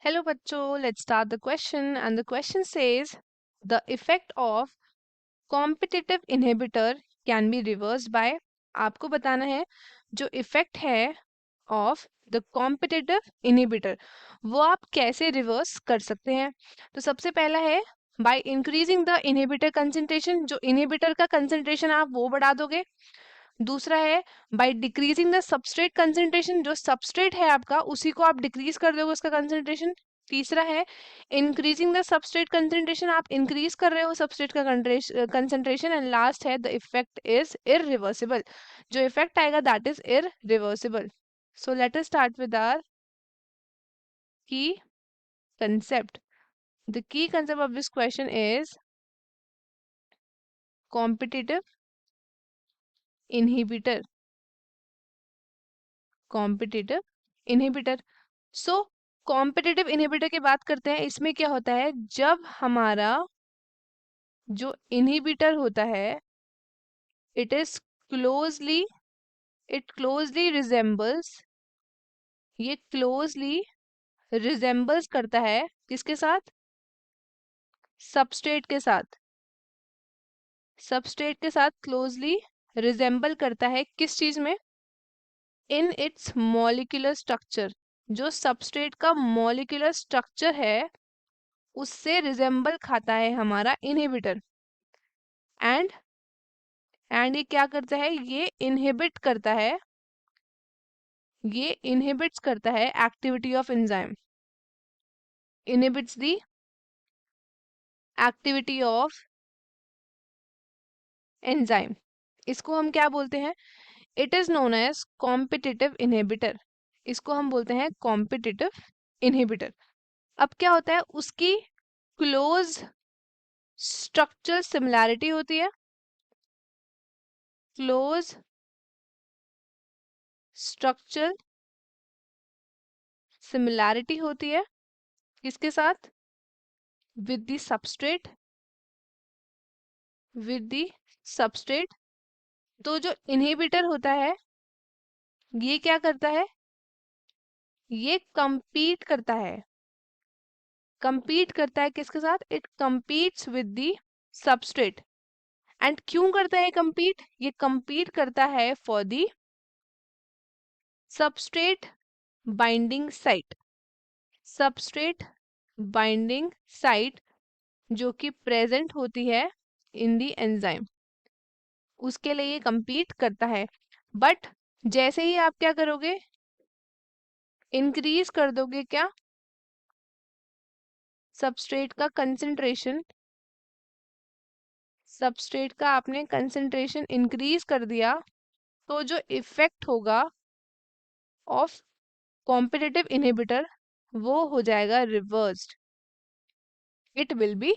Hello बच्चों, let's start the question and the question says the effect of competitive inhibitor can be reversed by आपको बताना है जो effect है of the competitive inhibitor वो आप कैसे रिवर्स कर सकते हैं। तो सबसे पहला है by increasing the inhibitor concentration, जो इनहिबिटर का कंसंट्रेशन आप वो बढ़ा दोगे। दूसरा है by decreasing the substrate concentration, जो सबस्ट्रेट है आपका उसी को आप डिक्रीज कर दोगे उसका कंसंट्रेशन। तीसरा है इंक्रीजिंग द सबस्ट्रेट कंसंट्रेशन, आप इंक्रीज कर रहे हो सबस्ट्रेट का कंसंट्रेशन। एंड लास्ट है द इफेक्ट इज इरिवर्सिबल, जो इफेक्ट आएगा that is irreversible. So let us start with our key concept. The key concept of this question is competitive inhibitor. Competitive inhibitor. So competitive inhibitor की बात करते हैं। इसमें क्या होता है, जब हमारा जो इनहिबिटर होता है it is closely it closely resembles, ये क्लोजली रिजेंबल्स करता है किसके साथ, सबस्ट्रेट के साथ। सबस्ट्रेट के साथ क्लोजली रिजेंबल करता है किस चीज में, इन इट्स मॉलिक्यूलर स्ट्रक्चर। जो सबस्ट्रेट का मॉलिक्यूलर स्ट्रक्चर है उससे रिजेंबल खाता है हमारा इनहिबिटर। एंड ये क्या करता है, ये इनहिबिट करता है, ये इनहिबिट्स करता है activity of enzyme, inhibits the activity of enzyme. इसको हम क्या बोलते हैं, it is known as competitive inhibitor. इसको हम बोलते हैं कॉम्पिटिटिव इनहिबिटर। अब क्या होता है, उसकी क्लोज स्ट्रक्चर सिमिलैरिटी होती है, क्लोज स्ट्रक्चर सिमिलैरिटी होती है किसके साथ, with the substrate, with the substrate. तो जो इनहिबिटर होता है ये क्या करता है, ये compete करता है, compete करता है किसके साथ, it competes with the substrate। And क्यों करता है compete, ये compete करता है for the substrate binding site, substrate binding site जो कि प्रेजेंट होती है इन दी एंजाइम, उसके लिए ये compete करता है। बट जैसे ही आप क्या करोगे, इंक्रीज कर दोगे क्या, सबस्ट्रेट का कंसंट्रेशन, सबस्ट्रेट का आपने कंसंट्रेशन इंक्रीज कर दिया, तो जो इफेक्ट होगा ऑफ कॉम्पिटिटिव इनहिबिटर वो हो जाएगा reversed, it will be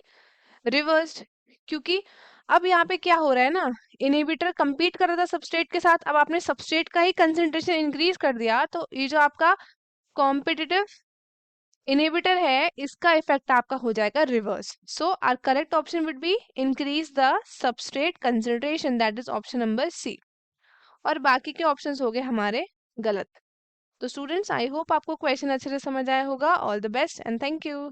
reversed. क्योंकि अब यहाँ पे क्या हो रहा है ना, इनहिबिटर compete कर रहा था सबस्ट्रेट के साथ, अब आपने सबस्ट्रेट का ही कंसंट्रेशन इंक्रीज कर दिया, तो ये जो आपका कॉम्पिटिटिव इनहिबिटर है इसका इफेक्ट आपका हो जाएगा reverse. So our correct option would be increase the substrate concentration, that is option number c. और बाकी के ऑप्शंस हो गए हमारे गलत। तो स्टूडेंट्स आई होप आपको क्वेश्चन अच्छे से समझ आया होगा। All the best and thank you.